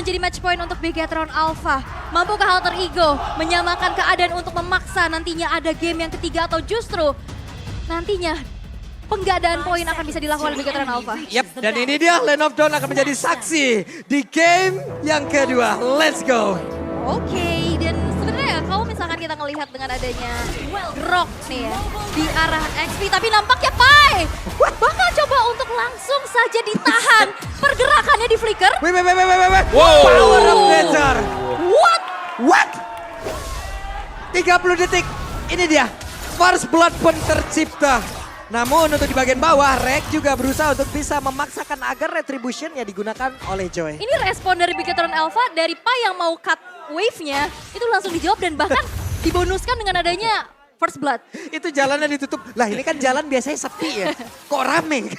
menjadi match point untuk Bigetron Alpha. Mampukah Alter Ego menyamakan keadaan untuk memaksa nantinya ada game yang ketiga atau justru nantinya penggadaan poin akan bisa dilakukan oleh Bigetron Alpha? Yap, dan ini dia Land of Dawn akan menjadi saksi di game yang kedua. Let's go. Oke, dan sebenarnya kalau misalkan kita ngelihat dengan adanya Rock nih ya di arah XP, tapi nampaknya Pai bakal coba untuk langsung saja ditahan pergerakannya di Flicker. Wait. Wow. Power of Nature. What? 30 detik. Ini dia. First Blood pun tercipta. Namun untuk di bagian bawah, Rek juga berusaha untuk bisa memaksakan agar Retribution ya digunakan oleh Joy. Ini respon dari Bigetron Alpha dari Pai yang mau cut wave-nya itu langsung dijawab dan bahkan dibonuskan dengan adanya First Blood. Itu jalannya ditutup. Lah ini kan jalan biasanya sepi ya. Kok rame?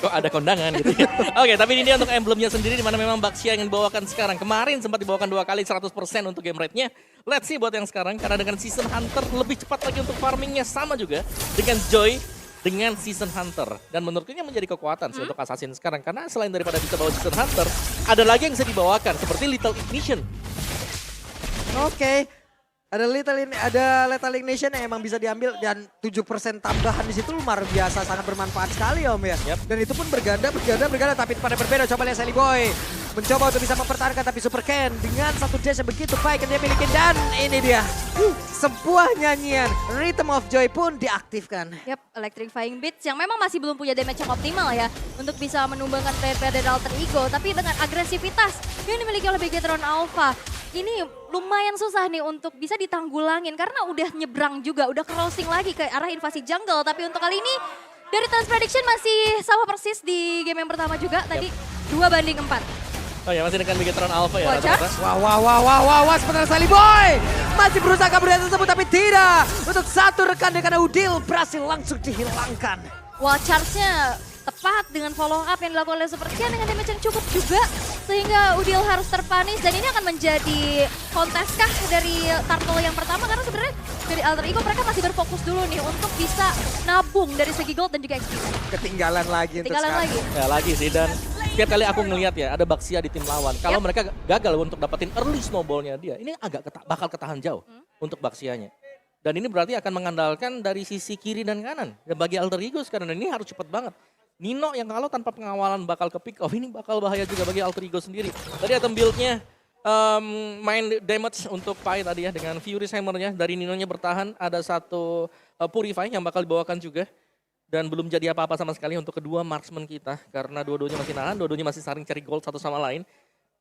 Kok ada kondangan gitu ya. Oke, tapi ini dia untuk emblemnya sendiri di mana memang Baxia yang dibawakan sekarang. Kemarin sempat dibawakan 2 kali 100% untuk game rate-nya. Let's see buat yang sekarang karena dengan Season Hunter lebih cepat lagi untuk farmingnya sama juga dengan Joy dengan Season Hunter. Dan menurutku ini menjadi kekuatan sih untuk Assassin sekarang. Karena selain daripada bisa bawa Season Hunter, ada lagi yang bisa dibawakan seperti Little Ignition. Oke. Ada Lethal Ignition yang emang bisa diambil dan 7% tambahan di situ luar biasa, sangat bermanfaat sekali Om ya. Yep. Dan itu pun berganda tapi pada berbeda. Coba lihat Sally Boy mencoba untuk bisa mempertahankan tapi Super Ken dengan satu dash yang begitu baik yang dia miliki dan ini dia. Sebuah nyanyian Rhythm of Joy pun diaktifkan. Yap, Electrifying Beats yang memang masih belum punya damage yang optimal ya untuk bisa menumbangkan player-player dari Alter Ego, tapi dengan agresivitas yang dimiliki oleh Bigetron Alpha. Ini lumayan susah nih untuk bisa ditanggulangin karena udah nyebrang juga, udah crossing lagi ke arah invasi jungle. Tapi untuk kali ini dari Turns Prediction masih sama persis di game yang pertama juga tadi 2-4. Oh ya, masih dengan Bigetron Alpha ya. Wajar. Wah, sebenarnya Sally Boy masih berusaha kabur dari tersebut tapi tidak. Untuk satu rekan karena Udil berhasil langsung dihilangkan. Wall charge-nya tepat dengan follow up yang dilakukan oleh Super Ken dengan damage yang cukup juga. Sehingga Udil harus terpanis dan ini akan menjadi konteskah dari Turtle yang pertama. Karena sebenarnya dari Alter Ego mereka masih berfokus dulu nih untuk bisa nabung dari segi gold dan juga XP. Ketinggalan lagi untuk Ketinggalan sekarang. lagi. Ya lagi sih, dan setiap kali aku ngelihat ya ada Baxia di tim lawan. Kalau mereka gagal untuk dapetin early snowballnya dia, ini agak bakal ketahan jauh untuk Baxianya. Dan ini berarti akan mengandalkan dari sisi kiri dan kanan. Dan bagi Alter Ego sekarang, dan ini harus cepat banget. Nino yang kalau tanpa pengawalan bakal ke pick off, ini bakal bahaya juga bagi Alter Ego sendiri. Tadi item build-nya main damage untuk Pai tadi ya dengan Fury Hammer-nya. Dari Nino-nya bertahan, ada satu Purify yang bakal dibawakan juga. Dan belum jadi apa-apa sama sekali untuk kedua marksman kita. Karena dua-duanya masih nahan, dua-duanya masih saling cari gold satu sama lain.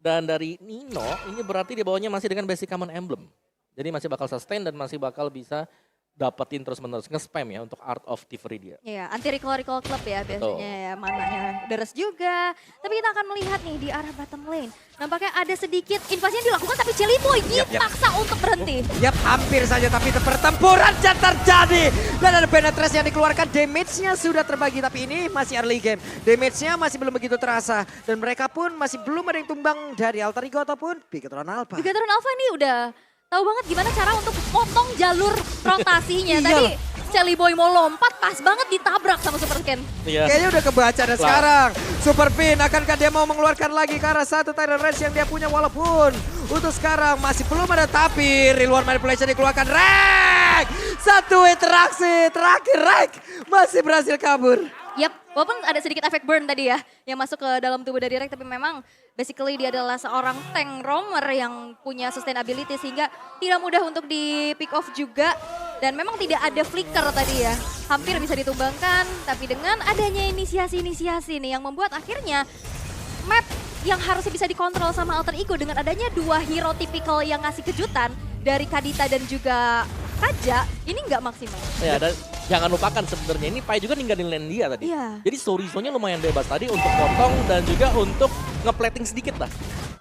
Dan dari Nino, ini berarti di bawahnya masih dengan basic common emblem. Jadi masih bakal sustain dan masih bakal bisa dapetin terus-menerus nge-spam ya untuk Art of Thievery dia. Iya, anti-recall club ya biasanya ya, mananya deres juga. Tapi kita akan melihat nih di arah bottom lane. Nampaknya ada sedikit invasinya dilakukan tapi Jelly Boy dipaksa untuk berhenti. Yap, hampir saja tapi pertempuran yang terjadi. Dan ada penetrasi yang dikeluarkan, damage-nya sudah terbagi tapi ini masih early game. Damage-nya masih belum begitu terasa. Dan mereka pun masih belum ada yang tumbang dari Alter Ego ataupun Bigetron Alpha. Bigetron Alpha ini udah tahu banget gimana cara untuk potong jalur rotasinya. Iya. Tadi Jelly Boy mau lompat, pas banget ditabrak sama Super Ken. Iya. Kayaknya udah kebaca dan sekarang Super Pin akankah dia mau mengeluarkan lagi ke arah satu Tidal Range yang dia punya walaupun untuk sekarang masih belum ada tapi Real One Manipulation dikeluarkan. Rek! Satu interaksi terakhir Rek masih berhasil kabur. Yap, walaupun ada sedikit efek burn tadi ya yang masuk ke dalam tubuh dari Rek, tapi memang basically dia adalah seorang tank roamer yang punya sustainability sehingga tidak mudah untuk di pick off juga. Dan memang tidak ada flicker tadi ya, hampir bisa ditumbangkan. Tapi dengan adanya inisiasi-inisiasi nih yang membuat akhirnya map yang harusnya bisa dikontrol sama Alter Ego dengan adanya dua hero tipikal yang ngasih kejutan dari Kadita dan juga Raja, ini nggak maksimal. Ya, dan jangan lupakan sebenarnya ini Pai juga ninggalin lane dia tadi. Iya. Jadi story-nya lumayan bebas tadi untuk potong dan juga untuk nge-plating sedikit lah.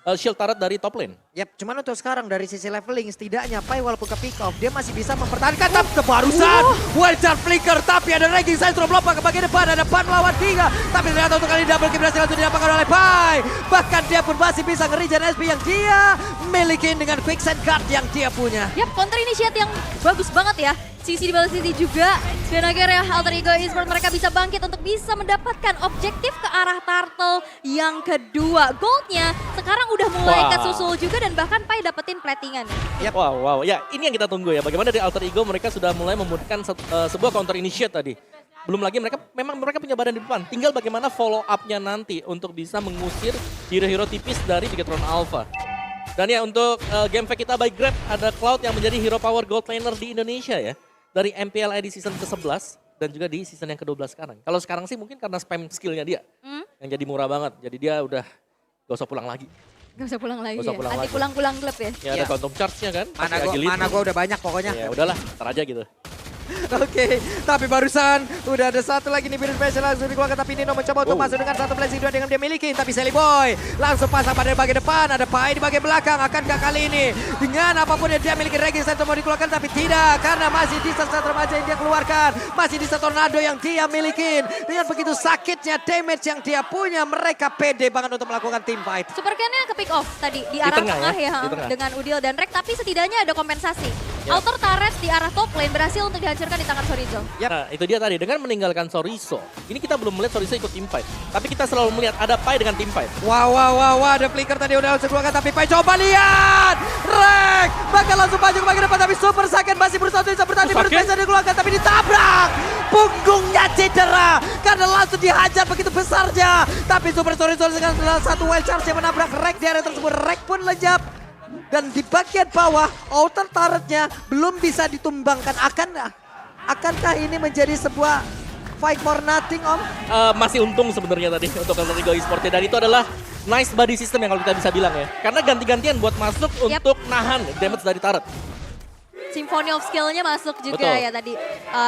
Shield turret dari top lane. Yap, cuman untuk sekarang dari sisi leveling setidaknya Pai walaupun ke pick off dia masih bisa mempertahankan tapi kebarusan Wildcard Flicker tapi ada ranking saya terus melompat ke bagian depan ada 4 lawan 3 tapi ternyata untuk kali ini double kill berhasil untuk didapatkan oleh Pai bahkan dia pun masih bisa nge-regen SP yang dia miliki dengan quicksand guard yang dia punya. Yap, counter initiate yang bagus banget ya. Sisi di bawah sisi juga. Dan akhirnya Alter Ego Esports mereka bisa bangkit untuk bisa mendapatkan objektif ke arah Turtle yang kedua. Goldnya sekarang udah mulai Wah. kesusul juga dan bahkan Pai dapetin platingan. Wow, ya ini yang kita tunggu ya. Bagaimana dari Alter Ego mereka sudah mulai membutuhkan sebuah counter initiate tadi. Belum lagi mereka punya badan di depan. Tinggal bagaimana follow up-nya nanti untuk bisa mengusir hero-hero tipis dari Bigetron Alpha. Dan ya untuk game fake kita by Grab ada Cloud yang menjadi hero power gold laner di Indonesia ya. Dari MPL di season ke-11 dan juga di season yang ke-12 sekarang. Kalau sekarang sih mungkin karena spam skillnya dia yang jadi murah banget. Jadi dia udah gak usah pulang lagi. Gak usah pulang lagi Gak usah ya? pulang Anti lagi. pulang-pulang klub ya? Ya ada quantum charge-nya kan. Mana gua udah banyak pokoknya. Ya udahlah, ntar aja gitu. Oke, tapi barusan udah ada satu lagi nih biru special langsung dikeluarkan, tapi Nino mencoba untuk masuk dengan satu blessing dua dengan dia miliki, tapi Sally Boy langsung pasang pada bagian depan, ada Pai di bagian belakang. Akankah kali ini dengan apapun yang dia miliki Reggie Santo mau dikeluarkan, tapi tidak, karena masih di satu remaja yang dia keluarkan, masih di satu tornado yang dia miliki. Dengan begitu sakitnya damage yang dia punya, mereka pede banget untuk melakukan team fight. Super Ken-nya ke pick off tadi di arah tengah tengah ya, ya, di tengah. dengan Udil dan Rek, tapi setidaknya ada kompensasi. Ya. Outer turret di arah top lane berhasil untuk dihancurkan di tangan Sorizo. Nah itu dia tadi, dengan meninggalkan Sorizo. Ini kita belum melihat Sorizo ikut team fight. Tapi kita selalu melihat ada Pai dengan team fight. Wow, ada flicker tadi udah langsung keluarkan, tapi Pai coba lihat. Rek bakal langsung maju ke bagian depan, tapi super second masih berusaha untuk bisa bertahan. Sakit. Bisa dikeluarkan, tapi ditabrak. Punggungnya cedera karena langsung dihajar begitu besarnya. Tapi super Sorizo dengan satu wild charge yang menabrak Rek di area tersebut. Rek pun lenyap. Dan di bagian bawah, outer turretnya belum bisa ditumbangkan. Akankah ini menjadi sebuah fight for nothing, Om? Masih untung sebenarnya tadi untuk Alter Ego Esports. Dan itu adalah nice body system yang kalau kita bisa bilang ya. Karena ganti-gantian buat masuk untuk nahan damage dari turret. Symphony of Skill-nya masuk juga Betul. ya tadi.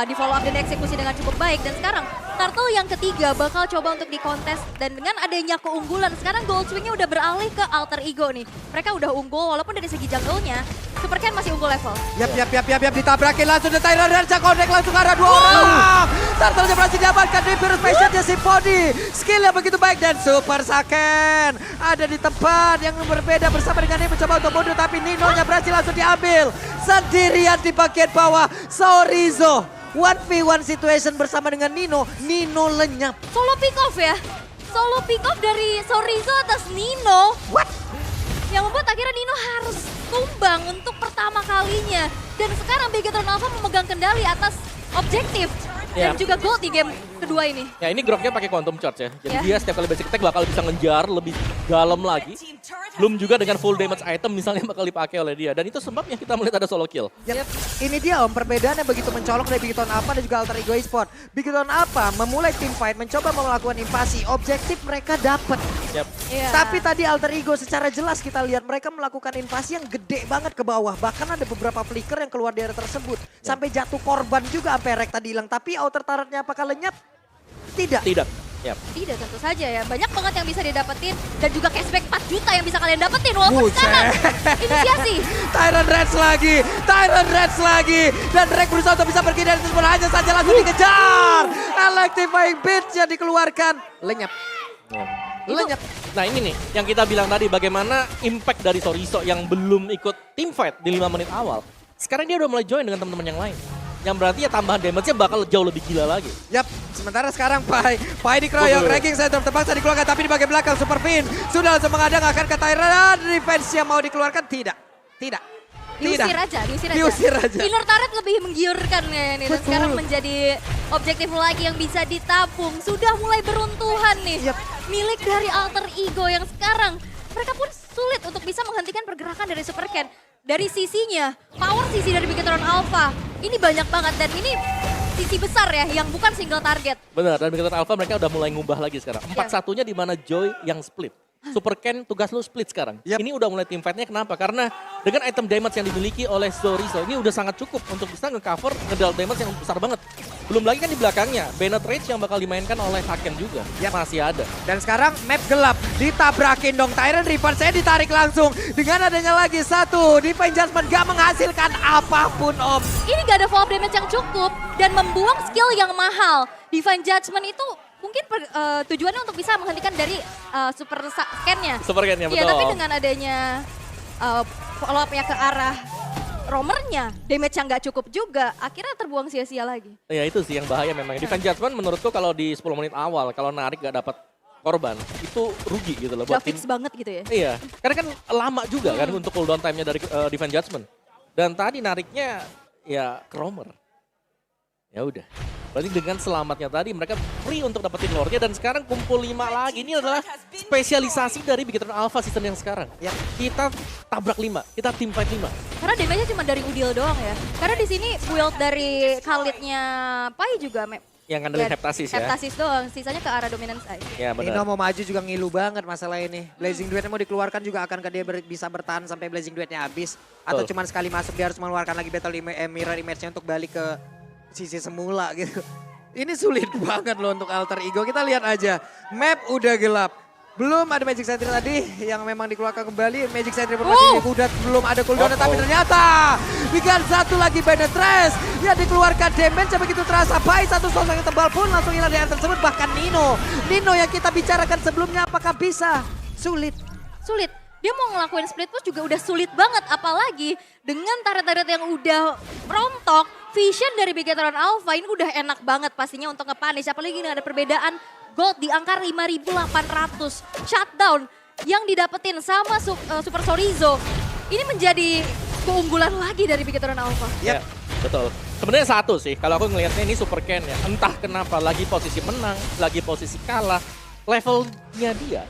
Di follow up dan eksekusi dengan cukup baik. Dan sekarang Turtle yang ketiga bakal coba untuk dikontes. Dan dengan adanya keunggulan, sekarang Gold Swing-nya udah beralih ke Alter Ego nih. Mereka udah unggul walaupun dari segi jungle-nya, Super Ken masih unggul level. Yap, ditabrakin langsung dari Tyler Rancha, connect langsung arah dua orang. Turtle-nya berhasil diamankan di Virus Passion-nya Symphony. Skill yang begitu baik dan Super Saken ada di tempat yang berbeda bersama dengan dia mencoba untuk mundur, tapi Nino-nya berhasil langsung diambil. Sendirian di bagian bawah, Sorizo 1v1 situation bersama dengan Nino lenyap. Solo pick off ya. Solo pick off dari Sorizo atas Nino. What? Yang membuat akhirnya Nino harus tumbang untuk pertama kalinya. Dan sekarang Bigetron Alpha memegang kendali atas objektif. Dan Ya. juga gold di game kedua ini. Ya ini Groknya pakai quantum charge ya. Jadi Ya. dia setiap kali basic attack bakal bisa ngejar lebih dalam lagi. Belum juga dengan full damage item misalnya bakal dipakai oleh dia. Dan itu sebabnya kita melihat ada solo kill. Yap. Ini dia Om, perbedaannya begitu mencolok dari Bigetron Alpha dan juga Alter Ego Esports. Bigetron Alpha memulai team fight, mencoba melakukan invasi. Objektif mereka dapat. Yap. Iya. Tapi tadi Alter Ego secara jelas kita lihat mereka melakukan invasi yang gede banget ke bawah. Bahkan ada beberapa flicker yang keluar dari tersebut. Sampai jatuh korban juga sampai Rek tadi hilang. Tapi outer turretnya apakah lenyap? Tidak. Tidak. Yap. Tidak, tentu saja ya. Banyak banget yang bisa didapetin. Dan juga cashback 4 juta yang bisa kalian dapetin. Walaupun Buset. sekarang inisiasi. Tyrant Reds lagi. Dan Rek berusaha untuk bisa pergi dari tersebut. Hanya saja langsung dikejar. Electrifying Beats-nya dikeluarkan. Lenyap. Lenyap. Nah ini nih yang kita bilang tadi, bagaimana impact dari Sorizo yang belum ikut team fight di 5 menit awal. Sekarang dia udah mulai join dengan teman-teman yang lain. Yang berarti ya tambahan damage-nya bakal jauh lebih gila lagi. Yap, sementara sekarang Pai dikeroyok, Ranking Center terpaksa dikeluarkan, tapi di bagian belakang Super Fin sudah langsung mengadang akan ke Tyrant. Revenge yang mau dikeluarkan tidak. Diusir aja. Diusir aja. Inner turret lebih menggiurkan ya ini. Dan Betul. sekarang menjadi objektif lagi yang bisa ditabung. Sudah mulai beruntuhan nih. Yap. Milik dari Alter Ego yang sekarang mereka pun sulit untuk bisa menghentikan pergerakan dari Super Ken. Dari sisinya, power sisi dari Bigetron Alpha ini banyak banget dan ini sisi besar ya yang bukan single target. Benar, dan Bigetron Alpha mereka udah mulai ngubah lagi sekarang. 4-1-nya di mana Joy yang split. Super Ken tugas lu split sekarang. Yap. Ini udah mulai team fight-nya kenapa? Karena dengan item damage yang dimiliki oleh Sorizo ini udah sangat cukup untuk bisa nge-cover ngedal damage yang besar banget. Belum lagi kan di belakangnya, Bennett Rage yang bakal dimainkan oleh Haken juga. Yap. Masih ada. Dan sekarang map gelap, ditabrakin dong Tyrant Reaper, saya ditarik langsung. Dengan adanya lagi satu, Divine Judgment gak menghasilkan apapun Om. Ini gak ada follow up damage yang cukup dan membuang skill yang mahal. Divine Judgment itu mungkin tujuannya untuk bisa menghentikan dari super scan-nya. Super Ken ya, Iya, betul. tapi dengan adanya follow up-nya ke arah romernya, damage yang nggak cukup juga, akhirnya terbuang sia-sia lagi. Ya itu sih yang bahaya memang. Defense Judgment menurutku kalau di 10 menit awal, kalau narik gak dapat korban, itu rugi gitu loh buat Udah fix banget gitu ya. Iya, karena kan lama juga kan untuk cooldown time-nya dari Defense Judgment. Dan tadi nariknya ya ke romer. Ya udah. Berarti dengan selamatnya tadi mereka free untuk dapetin lore-nya dan sekarang kumpul 5 lagi. Ini adalah spesialisasi dari Bigetron Alpha season yang sekarang. Ya. Kita tabrak 5, kita team fight 5. Karena damage-nya cuma dari Udil doang ya. Karena di sini build dari Khalid-nya Pai juga Yang ngandelin Heptasis ya. Heptasis doang, sisanya ke arah dominance side. Ya Nino benar. mau maju juga ngilu banget masalah ini. Blazing Duetnya mau dikeluarkan juga akankah dia bisa bertahan sampai Blazing Duetnya habis. Atau Betul. cuman sekali masuk dia harus mengeluarkan lagi Battle Mirror Image-nya untuk balik ke sisi semula gitu. Ini sulit banget loh untuk Alter Ego. Kita lihat aja, map udah gelap. Belum ada Magic Sentry tadi yang memang dikeluarkan kembali. Magic Sentry formasinya udah belum ada cooldown tapi ternyata dengan satu lagi Penetrace yang dikeluarkan damage begitu terasa. Pai satu sosok yang tebal pun langsung hilang di area tersebut. Bahkan Nino yang kita bicarakan sebelumnya apakah bisa? Sulit. Dia mau ngelakuin split push juga udah sulit banget. Apalagi dengan turret-turret yang udah rontok. Vision dari Bigetron Alpha ini udah enak banget pastinya untuk nge-punish. Apalagi ini ada perbedaan gold di angka 5.800. Shutdown yang didapetin sama Super Sorizo. Ini menjadi keunggulan lagi dari Bigetron Alpha. Ya, betul. Sebenarnya satu sih, kalau aku ngelihatnya ini Super Ken ya. Entah kenapa lagi posisi menang, lagi posisi kalah, levelnya dia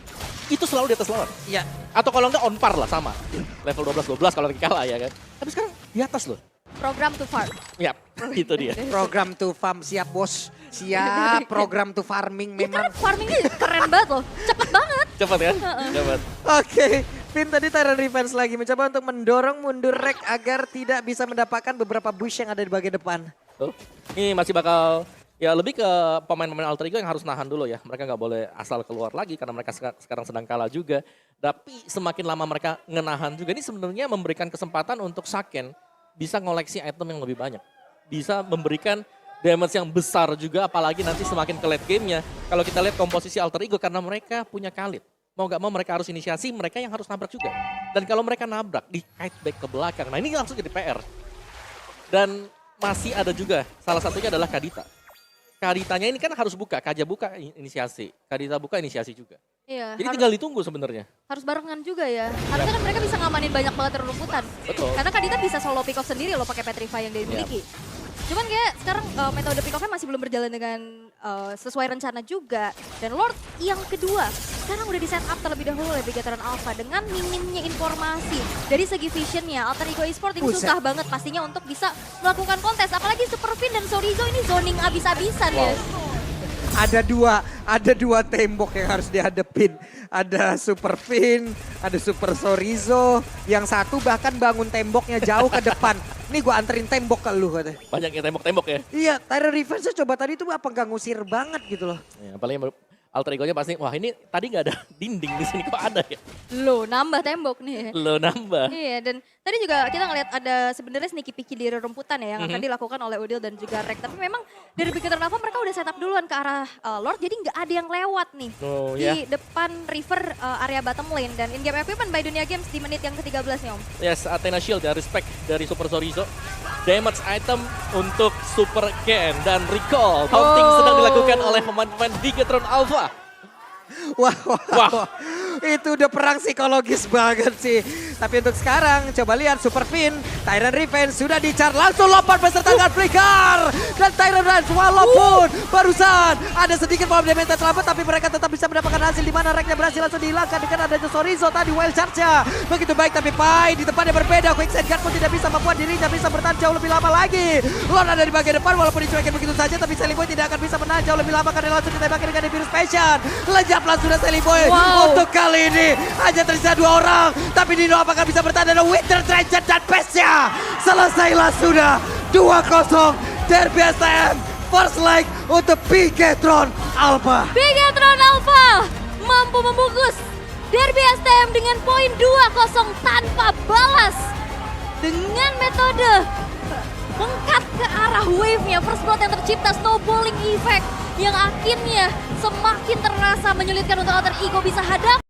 itu selalu di atas lawan. Iya. Atau kalau enggak on par lah sama. Level 12-12 kalau lagi kalah ya kan. Tapi sekarang di atas loh. Program to farm. Yap, itu dia. Program to farm siap bos. Siap program to farming Ya, memang. karena farmingnya keren banget loh. Cepet banget. Cepat kan? Cepat. Oke, Vin tadi Tyrant Revenge lagi mencoba untuk mendorong mundur Rek agar tidak bisa mendapatkan beberapa bush yang ada di bagian depan. Tuh. Ini masih bakal ya lebih ke pemain-pemain Alter Ego yang harus nahan dulu ya. Mereka nggak boleh asal keluar lagi karena mereka sekarang sedang kalah juga. Tapi semakin lama mereka ngenahan juga ini sebenarnya memberikan kesempatan untuk Saken bisa ngoleksi item yang lebih banyak. Bisa memberikan damage yang besar juga apalagi nanti semakin ke late game-nya. Kalau kita lihat komposisi Alter Ego karena mereka punya Khalid. Mau gak mau mereka harus inisiasi, mereka yang harus nabrak juga. Dan kalau mereka nabrak, di kite back ke belakang. Nah ini langsung jadi PR. Dan masih ada juga, salah satunya adalah Kadita. Kaditanya ini kan harus buka, Kaja buka inisiasi. Kadita buka inisiasi juga. Iya. Jadi tinggal ditunggu sebenarnya. Harus barengan juga ya. Harusnya kan mereka bisa ngamanin banyak banget rumputan. Betul. Karena Kadita bisa solo pick off sendiri loh pakai Petrify yang dia miliki. Cuman kayak sekarang metode pick off-nya masih belum berjalan dengan sesuai rencana juga. Dan Lord yang kedua sekarang udah di set up terlebih dahulu oleh Bigetron Alpha dengan minimnya informasi dari segi visionnya. Alter Ego Esport ini susah banget pastinya untuk bisa melakukan kontes. Apalagi Super Fin dan Sorizo ini zoning abis-abisan ya. Ada dua tembok yang harus dihadepin. Ada Super Fin, ada Super Sorizo. Yang satu bahkan bangun temboknya jauh ke depan. Nih gue anterin tembok ke lu katanya. Banyak yang tembok-tembok ya. Iya, Tyrant Revenge coba tadi tuh apa nggak ngusir banget gitu loh. Ya apalagi Alter Ego-nya pasti, wah ini tadi nggak ada dinding di sini kok ada ya. Loh nambah tembok nih. Lo nambah. Iya, dan tadi juga kita ngeliat ada sebenarnya sneaky picky di rumputan ya yang akan dilakukan oleh Udil dan juga Rek. Tapi memang dari Bigetron Alpha mereka udah setup duluan ke arah Lord, jadi nggak ada yang lewat nih Oh, di depan river area bottom lane. Dan in-game equipment by Dunia Games di menit yang ke-13 nih Om. Yes, Athena Shield ya, respect dari Super Sorizo. Damage item untuk Super Ken dan recall. Taunting sedang dilakukan oleh pemain-pemain Bigetron Alpha. Wah. Itu udah perang psikologis banget sih. Tapi untuk sekarang coba lihat Super Fin, Tyrant Revenge sudah dicar langsung lompat beserta dengan Flicker. Dan Tyrant Revenge walaupun barusan ada sedikit power damage terlambat tapi mereka tetap bisa mendapatkan hasil di mana Reknya berhasil langsung dihilangkan dengan adanya Sorizo tadi wild charge-nya. Begitu baik tapi Pai di tempatnya berbeda. Quicksand Guard pun tidak bisa membuat dirinya bisa bertahan jauh lebih lama lagi. Lord ada di bagian depan walaupun dicuekin begitu saja tapi Sally Boy tidak akan bisa menahan jauh lebih lama karena langsung ditembaki dengan Virus Passion. Lejaplah sudah Sally Boy. Untuk kali ini hanya tersisa 2 orang. Tapi Nino apakah bisa bertahan dengan Winter Treasure dan Pesnya. Selesailah sudah 2-0 Derby STM. First leg untuk Bigetron Alpha. Bigetron Alpha mampu membungkus Derby STM dengan poin 2-0 tanpa balas. Dengan metode mengkat ke arah wave-nya, first blood yang tercipta, snowballing effect yang akhirnya semakin terasa menyulitkan untuk Alter Ego bisa hadap.